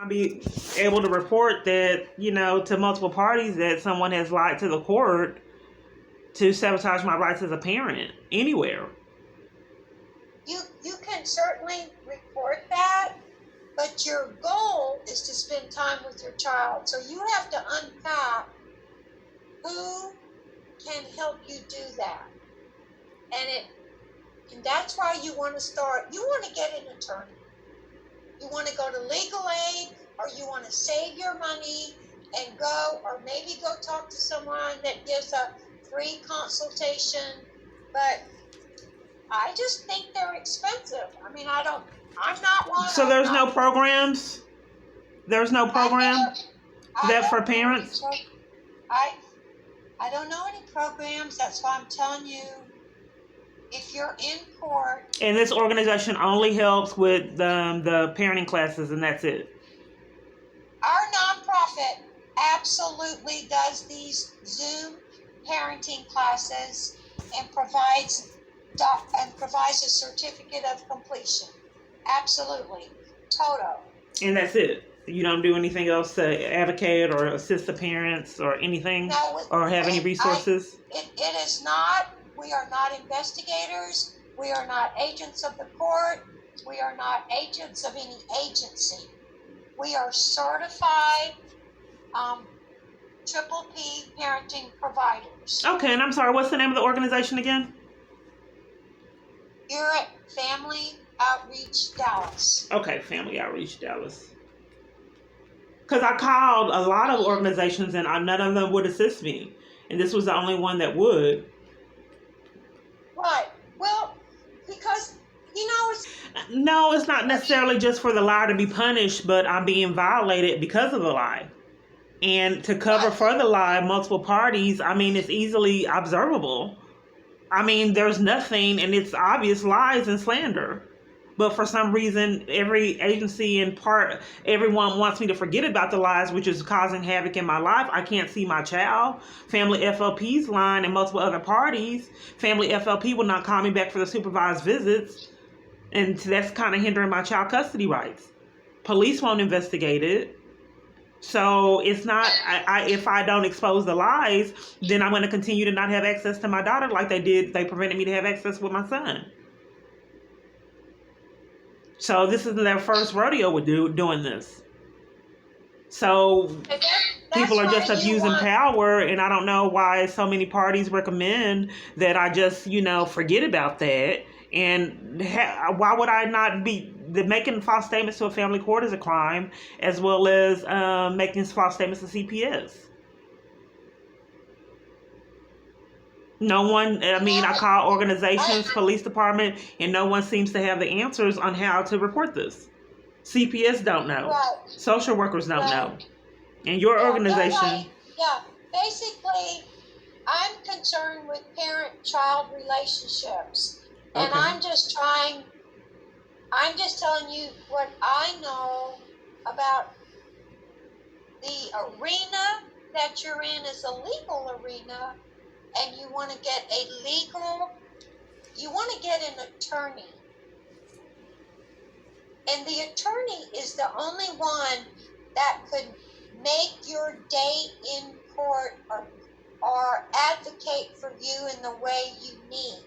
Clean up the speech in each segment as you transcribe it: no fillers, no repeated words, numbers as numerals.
be able to report that, to multiple parties that someone has lied to the court to sabotage my rights as a parent anywhere. You can certainly report that, but your goal is to spend time with your child. So you have to unpack who can help you do that. And that's why you want to get an attorney. You want to go to legal aid, or you want to save your money and go, or maybe go talk to someone that gives a free consultation. But I just think they're expensive. I mean, I'm not one. So there's no programs? There's no program that for parents? I don't know any programs. That's why I'm telling you, if you're in court. And this organization only helps with the parenting classes, and that's it? Our nonprofit absolutely does these Zoom parenting classes and provides a certificate of completion. Absolutely. Total. And that's it? You don't do anything else to advocate or assist the parents or anything? No, or have any resources? It is not. We are not investigators. We are not agents of the court. We are not agents of any agency. We are certified Triple P parenting providers. Okay, and I'm sorry, what's the name of the organization again? You're at Family Outreach Dallas. Okay, Family Outreach Dallas. Because I called a lot of organizations and none of them would assist me. And this was the only one that would. Right. Well, because, No, it's not necessarily just for the lie to be punished, but I'm being violated because of the lie. And to cover for the lie, multiple parties, it's easily observable. There's nothing, and it's obvious lies and slander. But for some reason, every agency and everyone wants me to forget about the lies, which is causing havoc in my life. I can't see my child. Family FLP's line and multiple other parties. Family FLP will not call me back for the supervised visits. And that's kind of hindering my child custody rights. Police won't investigate it. So it's not, if I don't expose the lies, then I'm going to continue to not have access to my daughter like they did. They prevented me to have access with my son. So this isn't their first rodeo with doing this. So people are just abusing power, and I don't know why so many parties recommend that I just, forget about that. And why would I not be making false statements to a family court is a crime, as well as making false statements to CPS. No one, I call organizations, police department, and no one seems to have the answers on how to report this. CPS don't know. Right. Social workers don't know. And your organization. Basically, I'm concerned with parent-child relationships. And Okay. I'm just telling you what I know about the arena that you're in is a legal arena. And you want to get an attorney. And the attorney is the only one that could make your day in court or advocate for you in the way you need.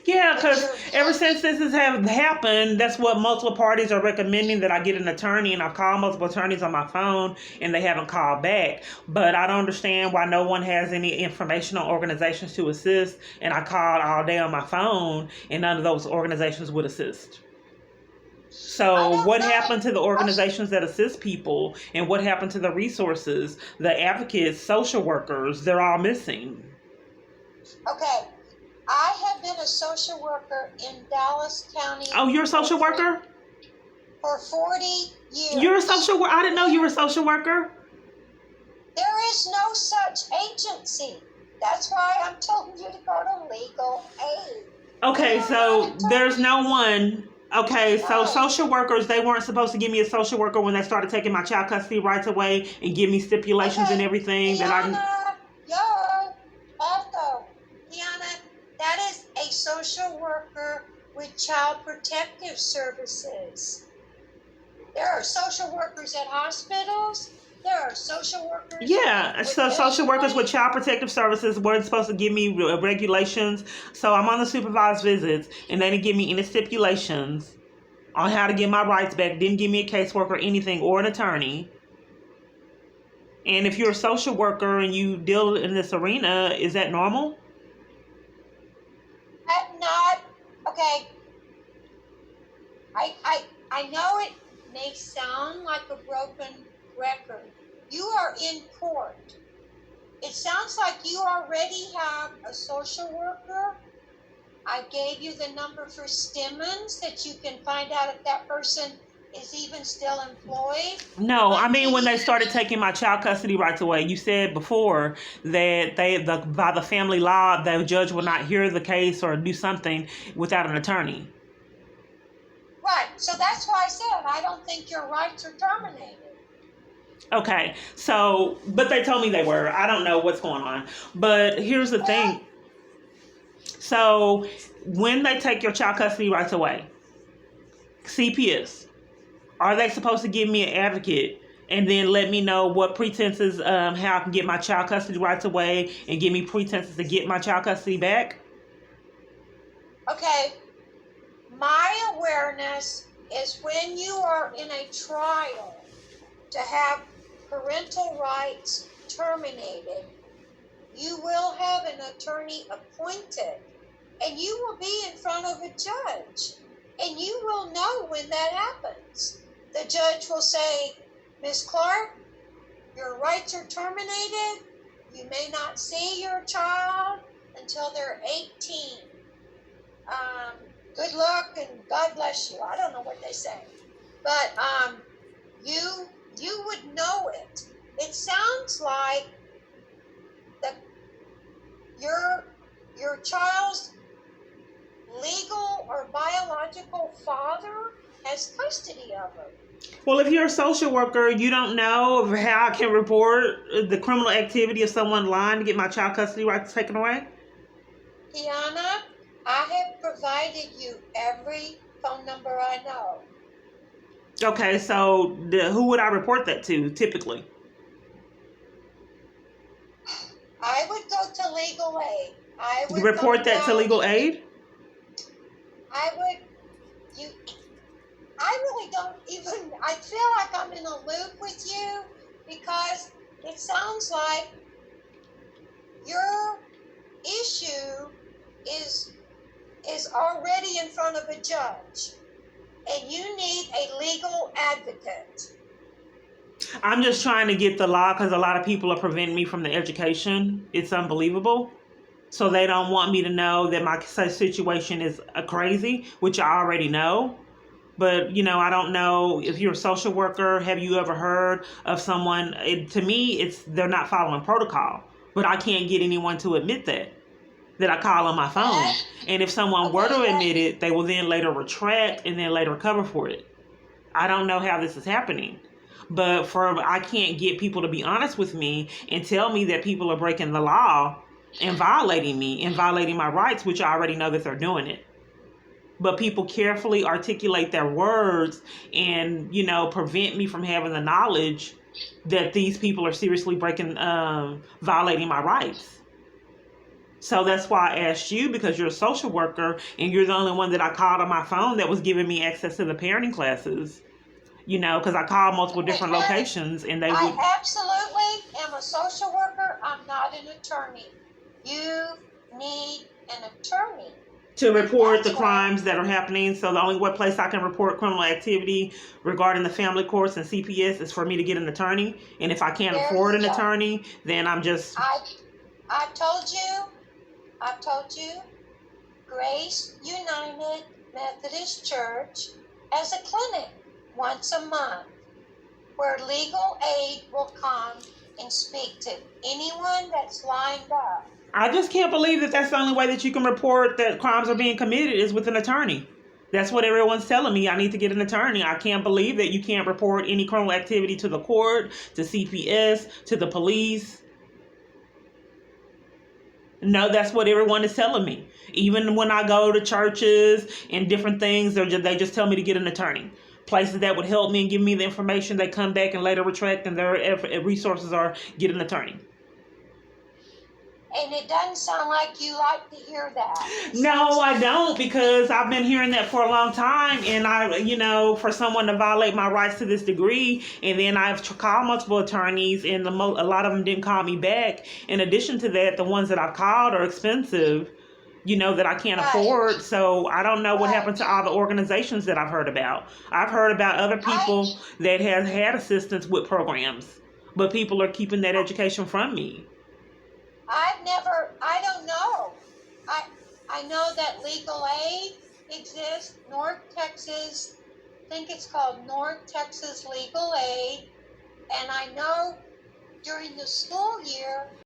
Yeah, because ever since this has happened, that's what multiple parties are recommending, that I get an attorney, and I've called multiple attorneys on my phone, and they haven't called back. But I don't understand why no one has any informational organizations to assist, and I called all day on my phone, and none of those organizations would assist. So what happened to the organizations that assist people, and what happened to the resources, the advocates, social workers? They're all missing. Okay. I have been a social worker in Dallas County. Oh, you're a social worker? For 40 years. You're a social worker? I didn't know you were a social worker. There is no such agency. That's why I'm telling you to go to legal aid. Okay, so there's no one. Okay, so social workers, they weren't supposed to give me a social worker when they started taking my child custody rights away and give me stipulations and everything Tiana, that is a social worker with Child Protective Services. There are social workers at hospitals. There are social workers. Yeah, with so social workers with elderly. Child Protective Services weren't supposed to give me regulations. So I'm on the supervised visits, and they didn't give me any stipulations on how to get my rights back. Didn't give me a caseworker or anything or an attorney. And if you're a social worker and you deal in this arena, is that normal? Not okay. I know it may sound like a broken record. You are in court. It sounds like you already have a social worker. I gave you the number for Stimmons that you can find out if that person is even still employed. No, I mean when they started taking my child custody rights away. You said before that by the family law, the judge will not hear the case or do something without an attorney. Right. So that's why I said I don't think your rights are terminated. Okay, so, but they told me they were. I don't know what's going on. But here's the thing. So, when they take your child custody rights away, CPS, are they supposed to give me an advocate and then let me know what pretenses, how I can get my child custody rights away and give me pretenses to get my child custody back? Okay. My awareness is when you are in a trial to have parental rights terminated, you will have an attorney appointed and you will be in front of a judge and you will know when that happens. The judge will say, Ms. Clark, your rights are terminated. You may not see your child until they're 18. Good luck and God bless you. I don't know what they say. But you would know it. It sounds like your child's legal or biological father has custody of them. Well, if you're a social worker, you don't know of how I can report the criminal activity of someone lying to get my child custody rights taken away? Kiana, I have provided you every phone number I know. Okay, so who would I report that to typically? I would go to legal aid. I would Report go that to down- legal aid? I really don't even, I feel like I'm in a loop with you because it sounds like your issue is already in front of a judge and you need a legal advocate. I'm just trying to get the law because a lot of people are preventing me from the education. It's unbelievable. So they don't want me to know that my situation is crazy, which I already know. But, I don't know if you're a social worker. Have you ever heard of someone? To me, they're not following protocol. But I can't get anyone to admit that I call on my phone. And if someone were to admit it, they will then later retract and then later cover for it. I don't know how this is happening. But I can't get people to be honest with me and tell me that people are breaking the law and violating me and violating my rights, which I already know that they're doing it. But people carefully articulate their words and, prevent me from having the knowledge that these people are seriously violating my rights. So that's why I asked you, because you're a social worker and you're the only one that I called on my phone that was giving me access to the parenting classes. Because I called multiple different locations and they would. I absolutely am a social worker. I'm not an attorney. You need an attorney To report the crimes that are happening. So the only place I can report criminal activity regarding the family courts and CPS is for me to get an attorney. And if I can't afford an attorney, then I'm just. I've told you, Grace United Methodist Church has a clinic once a month where legal aid will come and speak to anyone that's lined up. I just can't believe that that's the only way that you can report that crimes are being committed is with an attorney. That's what everyone's telling me. I need to get an attorney. I can't believe that you can't report any criminal activity to the court, to CPS, to the police. No, that's what everyone is telling me. Even when I go to churches and different things, they just tell me to get an attorney. places that would help me and give me the information. They come back and later retract, and their resources are get an attorney. And it doesn't sound like you like to hear that. No, I don't, because I've been hearing that for a long time, and for someone to violate my rights to this degree, and then I've called multiple attorneys, and a lot of them didn't call me back. In addition to that, the ones that I've called are expensive, that I can't afford. So I don't know what happened to all the organizations that I've heard about. I've heard about other people that have had assistance with programs, but people are keeping that education from me. I don't know. I know that legal aid exists. North Texas, I think it's called North Texas Legal Aid. And I know during the school year,